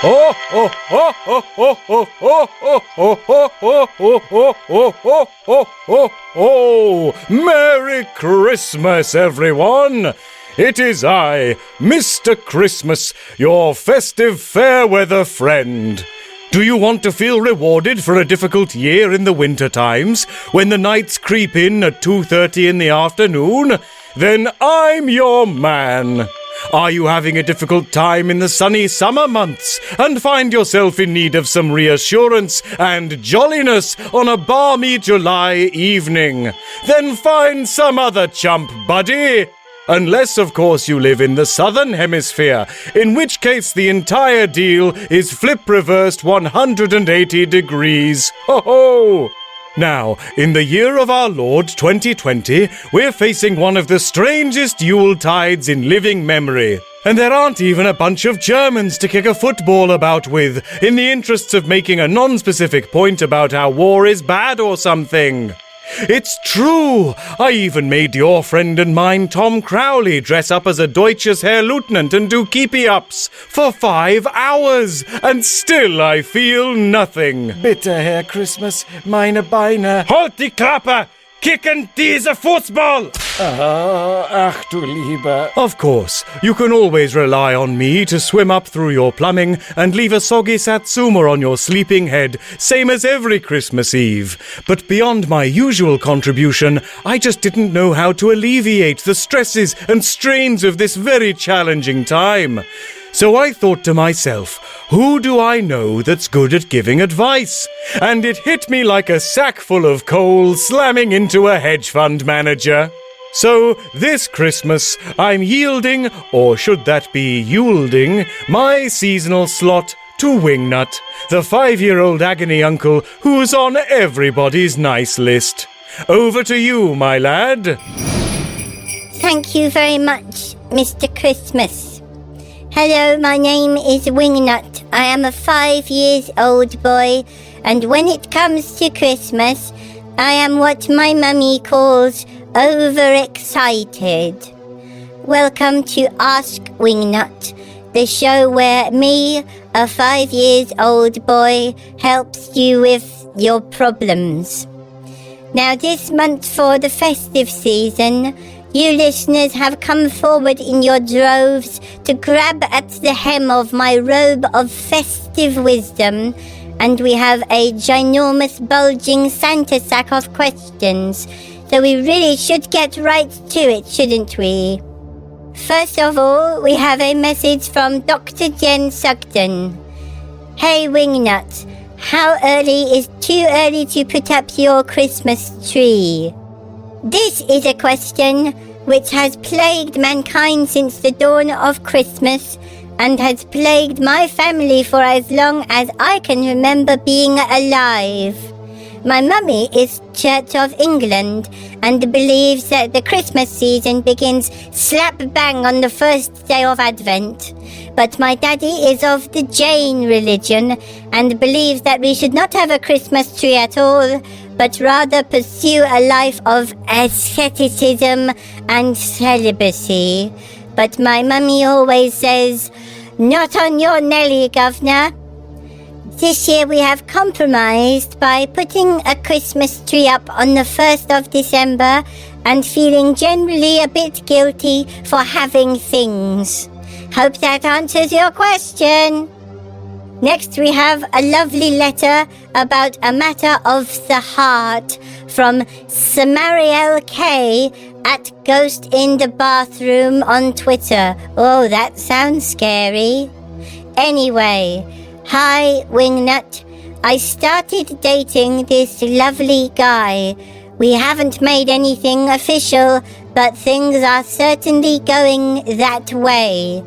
Oh, oh, oh, oh, oh, oh, oh, oh, oh, oh, oh, oh, oh, oh, oh, oh, oh, Merry Christmas, everyone! It is I, Mr. Christmas, your festive fair-weather friend. Do you want to feel rewarded for a difficult year in the winter times, when the nights creep in at 2:30 in the afternoon? Then I'm your man. Are you having a difficult time in the sunny summer months and find yourself in need of some reassurance and jolliness on a balmy July evening? Then find some other chump, buddy. Unless, of course, you live in the southern hemisphere, in which case the entire deal is flip-reversed 180 degrees. Ho-ho! Now, in the year of our Lord 2020, we're facing one of the strangest Yule tides in living memory. And there aren't even a bunch of Germans to kick a football about with, in the interests of making a non-specific point about how war is bad or something. It's true! I even made your friend and mine Tom Crowley dress up as a Deutsches Herr Lieutenant and do keepy-ups for 5 hours, and still I feel nothing. Bitte, Herr Christmas, meine Beine. Halt die Klappe! Kicken diese Fußball! Ach du Lieber. Of course, you can always rely on me to swim up through your plumbing and leave a soggy satsuma on your sleeping head, same as every Christmas Eve. But beyond my usual contribution, I just didn't know how to alleviate the stresses and strains of this very challenging time. So I thought to myself, who do I know that's good at giving advice? And it hit me like a sack full of coal slamming into a hedge fund manager. So this Christmas, I'm yielding, or should that be yielding, my seasonal slot to Wingnut, the 5-year-old Agony uncle who's on everybody's nice list. Over to you, my lad. Thank you very much, Mr. Christmas. Hello, my name is Wingnut. I am a 5-year-old boy, and when it comes to Christmas, I am what my mummy calls overexcited. Welcome to Ask Wingnut, the show where me, a 5-year-old boy, helps you with your problems. Now, this month for the festive season, you listeners have come forward in your droves to grab at the hem of my robe of festive wisdom, and we have a ginormous bulging Santa sack of questions, so we really should get right to it, shouldn't we? First of all, we have a message from Dr. Jen Sugden. Hey Wingnut, how early is too early to put up your Christmas tree? This is a question which has plagued mankind since the dawn of Christmas and has plagued my family for as long as I can remember being alive. My mummy is Church of England and believes that the Christmas season begins slap bang on the first day of Advent. But my daddy is of the Jain religion and believes that we should not have a Christmas tree at all, but rather pursue a life of asceticism and celibacy. But my mummy always says, "Not on your Nelly, governor." This year we have compromised by putting a Christmas tree up on the 1st of December and feeling generally a bit guilty for having things. Hope that answers your question. Next we have a lovely letter about a matter of the heart from Samariel K at Ghost in the Bathroom on Twitter. Oh, that sounds scary. Anyway, hi Wingnut. I started dating this lovely guy. We haven't made anything official, but things are certainly going that way.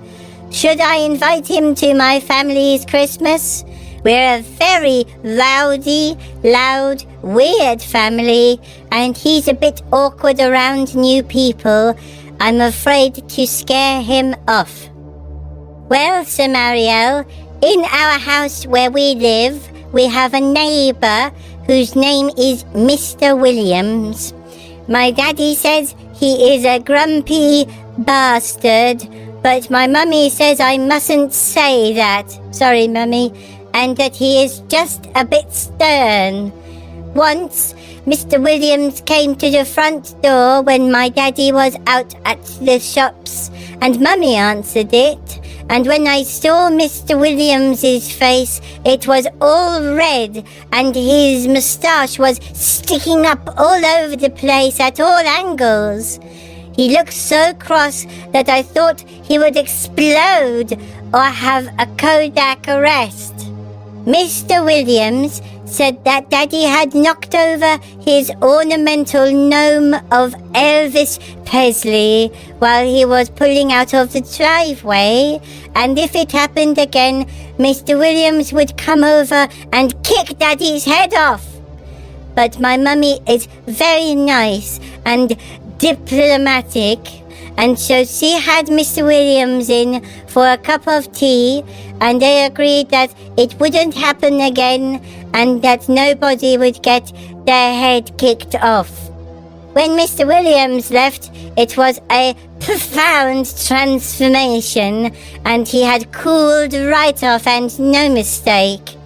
Should I invite him to my family's Christmas? We're a very rowdy, loud, weird family, and he's a bit awkward around new people. I'm afraid to scare him off. Well, Samariel, in our house where we live, we have a neighbor whose name is Mr. Williams. My daddy says he is a grumpy bastard, But my mummy says I mustn't say that. Sorry, mummy. And that he is just a bit stern. Once, Mr. Williams came to the front door when my daddy was out at the shops, and mummy answered it. And when I saw Mr. Williams's face, it was all red, and his moustache was sticking up all over the place at all angles. He looked so cross that I thought he would explode or have a Kodak arrest. Mr. Williams said that Daddy had knocked over his ornamental gnome of Elvis Presley while he was pulling out of the driveway, and if it happened again, Mr. Williams would come over and kick Daddy's head off. But my mummy is very nice and diplomatic, and so she had Mr. Williams in for a cup of tea, and they agreed that it wouldn't happen again and that nobody would get their head kicked off. When Mr. Williams left, it was a profound transformation, and he had cooled right off and no mistake.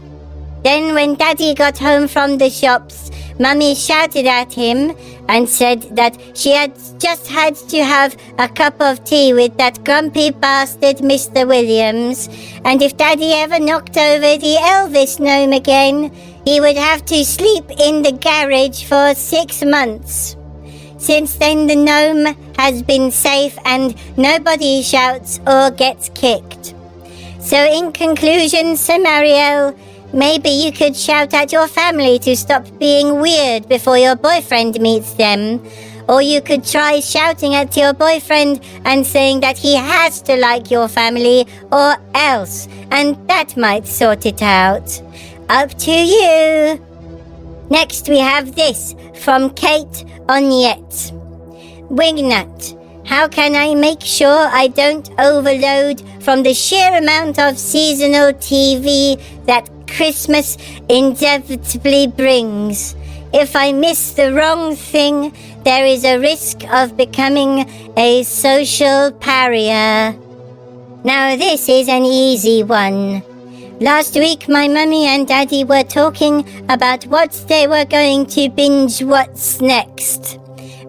Then when Daddy got home from the shops, Mummy shouted at him and said that she had just had to have a cup of tea with that grumpy bastard Mr. Williams, and if Daddy ever knocked over the Elvis gnome again, he would have to sleep in the garage for 6 months. Since then, the gnome has been safe and nobody shouts or gets kicked. So in conclusion, Sir Mariel, maybe you could shout at your family to stop being weird before your boyfriend meets them. Or you could try shouting at your boyfriend and saying that he has to like your family or else, and that might sort it out. Up to you. Next we have this from Kate Onyette. Wingnut. How can I make sure I don't overload from the sheer amount of seasonal TV that Christmas inevitably brings? If I miss the wrong thing, there is a risk of becoming a social pariah. Now this is an easy one. Last week my mummy and daddy were talking about what they were going to binge what's next.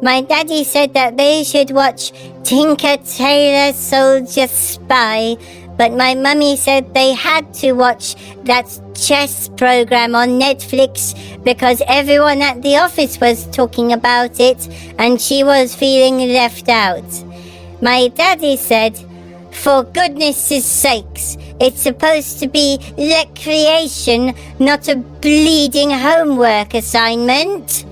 My daddy said that they should watch Tinker Tailor Soldier Spy, but my mummy said they had to watch that chess program on Netflix because everyone at the office was talking about it and she was feeling left out. My daddy said, for goodness sakes, it's supposed to be recreation, not a bleeding homework assignment.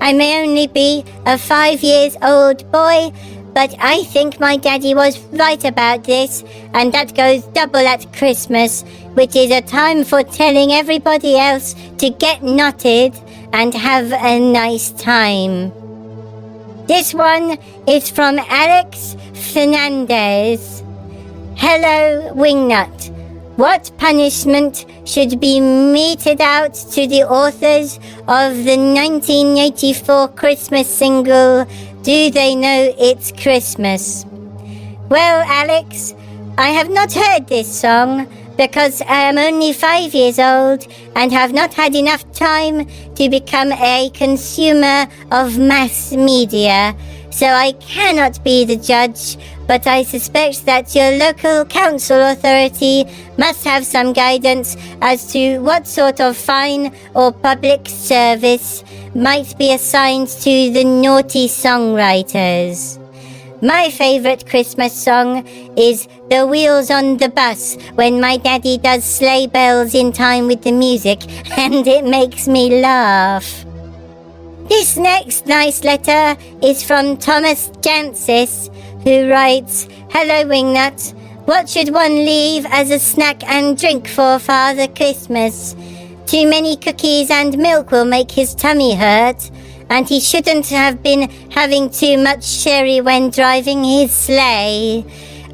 I may only be a 5-year-old boy, but I think my daddy was right about this, and that goes double at Christmas, which is a time for telling everybody else to get knotted and have a nice time. This one is from Alex Fernandez. Hello, Wingnut. What punishment should be meted out to the authors of the 1984 Christmas single, Do They Know It's Christmas? Well, Alex, I have not heard this song because I am only 5 years old and have not had enough time to become a consumer of mass media, so I cannot be the judge, but I suspect that your local council authority must have some guidance as to what sort of fine or public service might be assigned to the naughty songwriters. My favorite Christmas song is The Wheels on the Bus, when my daddy does sleigh bells in time with the music, and it makes me laugh. This next nice letter is from Thomas Jancis, who writes, Hello, Wingnut. What should one leave as a snack and drink for Father Christmas? Too many cookies and milk will make his tummy hurt, and he shouldn't have been having too much sherry when driving his sleigh.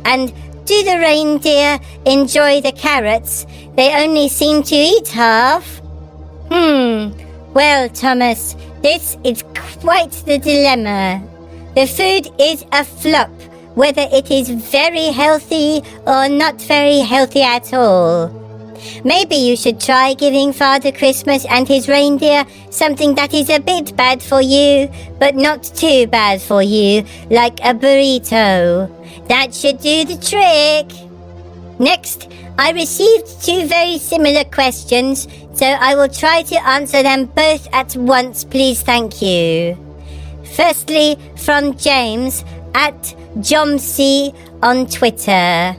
And do the reindeer enjoy the carrots? They only seem to eat half. Well, Thomas, this is quite the dilemma. The food is a flop, whether it is very healthy or not very healthy at all. Maybe you should try giving Father Christmas and his reindeer something that is a bit bad for you, but not too bad for you, like a burrito. That should do the trick. Next, I received 2 very similar questions, so I will try to answer them both at once, please. Thank you. Firstly, from James at Jomsy on Twitter.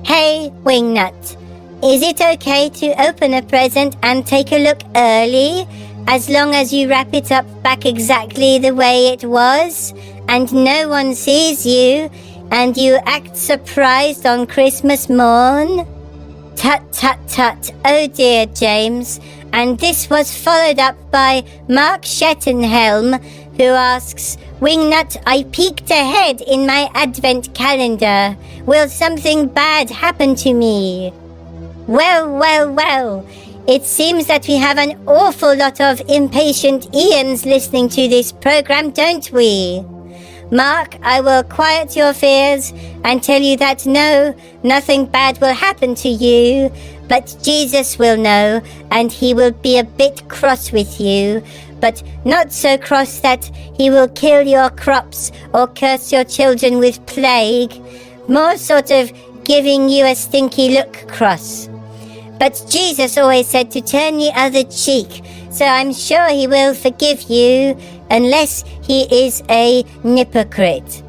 Hey, Wingnut. Is it okay to open a present and take a look early, as long as you wrap it up back exactly the way it was, and no one sees you, and you act surprised on Christmas morn? Tut, tut, tut. Oh dear, James. And this was followed up by Mark Shettenhelm, who asks, Wingnut, I peeked ahead in my advent calendar. Will something bad happen to me? Well, well, well. It seems that we have an awful lot of impatient Ians listening to this program, don't we? Mark, I will quiet your fears and tell you that no, nothing bad will happen to you, but Jesus will know, and he will be a bit cross with you, but not so cross that he will kill your crops or curse your children with plague. More sort of giving you a stinky look cross. But Jesus always said to turn the other cheek, so I'm sure he will forgive you, unless he is a hypocrite.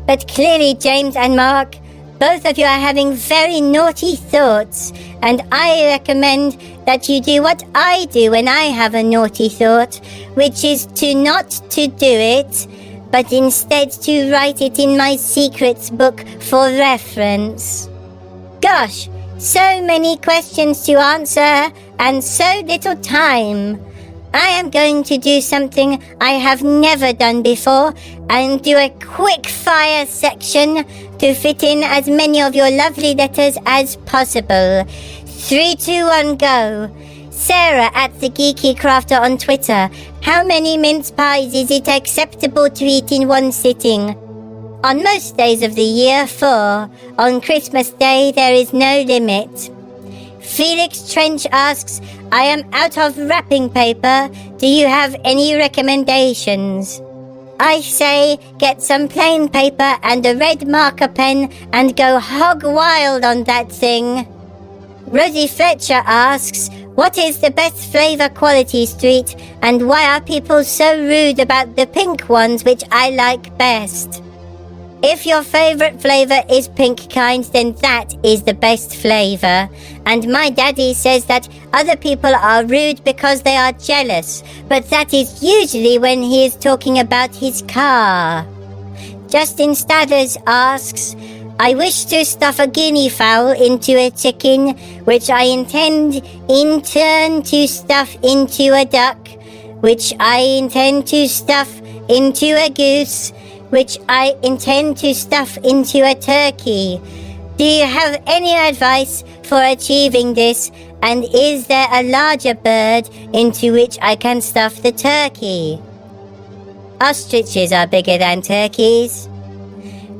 But clearly, James and Mark, both of you are having very naughty thoughts, and I recommend that you do what I do when I have a naughty thought, which is to not to do it, but instead to write it in my secrets book for reference. Gosh, so many questions to answer, and so little time. I am going to do something I have never done before and do a quick fire section to fit in as many of your lovely letters as possible. 3, 2, 1, go. Sarah at the Geeky Crafter on Twitter. How many mince pies is it acceptable to eat in one sitting? On most days of the year, 4. On Christmas Day, there is no limit. Felix Trench asks, I am out of wrapping paper. Do you have any recommendations? I say, get some plain paper and a red marker pen and go hog wild on that thing. Rosie Fletcher asks, what is the best flavor quality street and why are people so rude about the pink ones which I like best? If your favorite flavor is pink kind, then that is the best flavor. And my daddy says that other people are rude because they are jealous, but that is usually when he is talking about his car. Justin Stadders asks, I wish to stuff a guinea fowl into a chicken, which I intend in turn to stuff into a duck, which I intend to stuff into a goose, which I intend to stuff into a turkey. Do you have any advice for achieving this? And is there a larger bird into which I can stuff the turkey? Ostriches are bigger than turkeys.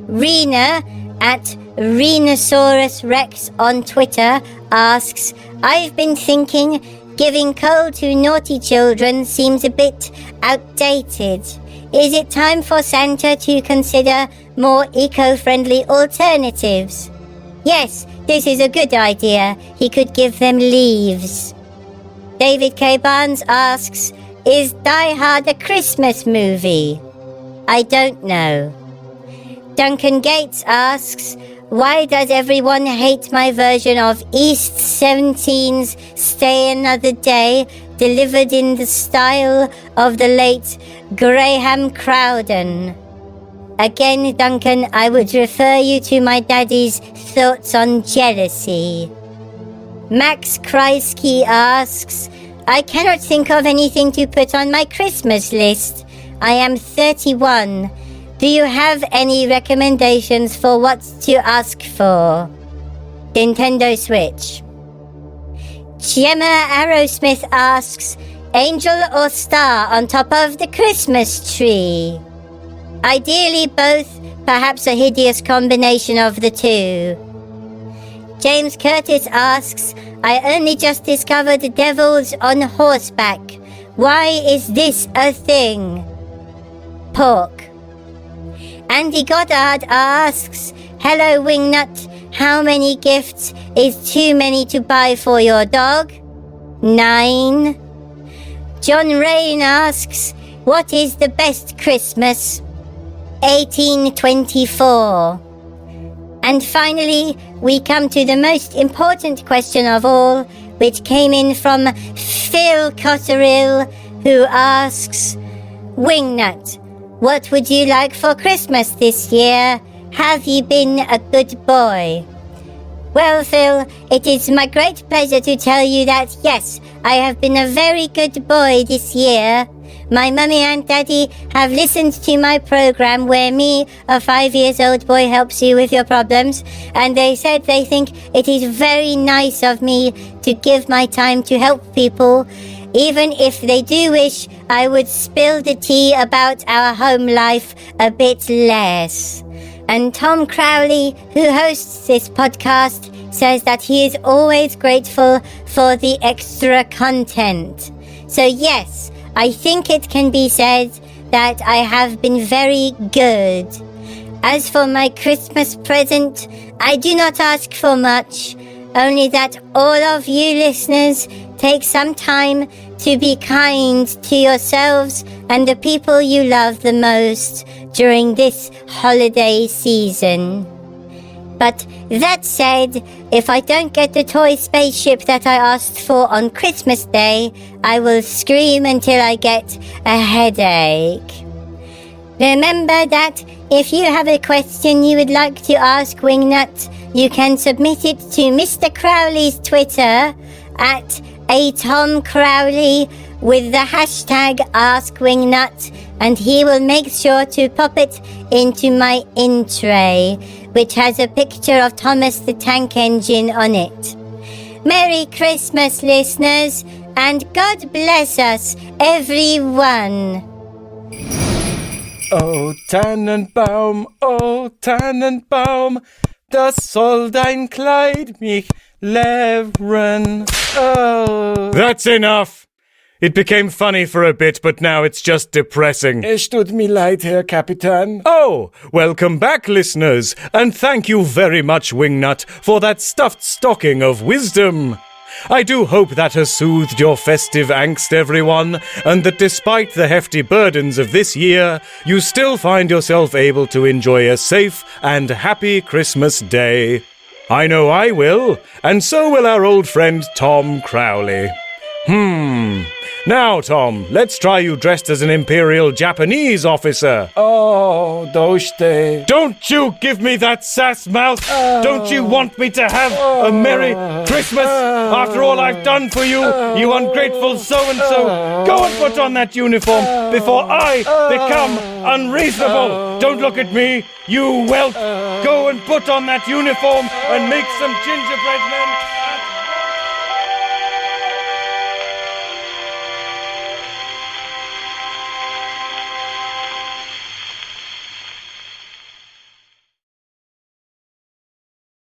Rena at Rhinosaurus Rex on Twitter asks, I've been thinking giving coal to naughty children seems a bit outdated. Is it time for Santa to consider more eco-friendly alternatives? Yes, this is a good idea. He could give them leaves. David K. Barnes asks, is Die Hard a Christmas movie? I don't know. Duncan Gates asks, why does everyone hate my version of East 17's Stay Another Day, delivered in the style of the late Graham Crowden? Again, Duncan, I would refer you to my daddy's thoughts on jealousy. Max Kreisky asks, I cannot think of anything to put on my Christmas list. I am 31. Do you have any recommendations for what to ask for? Nintendo Switch. Gemma Arrowsmith asks, angel or star on top of the Christmas tree? Ideally both, Perhaps a hideous combination of the two. James Curtis asks, I only just discovered devils on horseback. Why is this a thing? Pork. Andy Goddard asks, hello Wingnut, how many gifts is too many to buy for your dog? 9. John Rain asks, what is the best Christmas? 1824. And finally, we come to the most important question of all, which came in from Phil Cotterill, who asks, Wingnut, what would you like for Christmas this year? Have you been a good boy? Well, Phil, it is my great pleasure to tell you that, yes, I have been a very good boy this year. My mummy and daddy have listened to my program where me, a 5-year-old boy, helps you with your problems, and they said they think it is very nice of me to give my time to help people, even if they do wish I would spill the tea about our home life a bit less. And Tom Crowley, who hosts this podcast, says that he is always grateful for the extra content. So yes, I think it can be said that I have been very good. As for my Christmas present, I do not ask for much, only that all of you listeners take some time to be kind to yourselves and the people you love the most during this holiday season. But that said, if I don't get the toy spaceship that I asked for on Christmas Day, I will scream until I get a headache. Remember that if you have a question you would like to ask Wingnut, you can submit it to Mr. Crowley's Twitter at @TomCrowley with the hashtag AskWingnut, and he will make sure to pop it into my in tray, which has a picture of Thomas the Tank Engine on it. Merry Christmas, listeners, and God bless us, everyone. O Tannenbaum, das soll dein Kleid mich lehren. Oh. That's enough! It became funny for a bit, but now it's just depressing. Es tut mir leid, Herr Kapitän. Oh, welcome back, listeners, and thank you very much, Wingnut, for that stuffed stocking of wisdom. I do hope that has soothed your festive angst, everyone, and that despite the hefty burdens of this year, you still find yourself able to enjoy a safe and happy Christmas day. I know I will, and so will our old friend Tom Crowley. Now, Tom, let's try you dressed as an Imperial Japanese officer. Oh, doshite. Don't you give me that sass mouth! Don't you want me to have a Merry Christmas after all I've done for you, you ungrateful so-and-so? Go and put on that uniform before I become unreasonable! Don't look at me, you whelp! Go and put on that uniform and make some gingerbread men!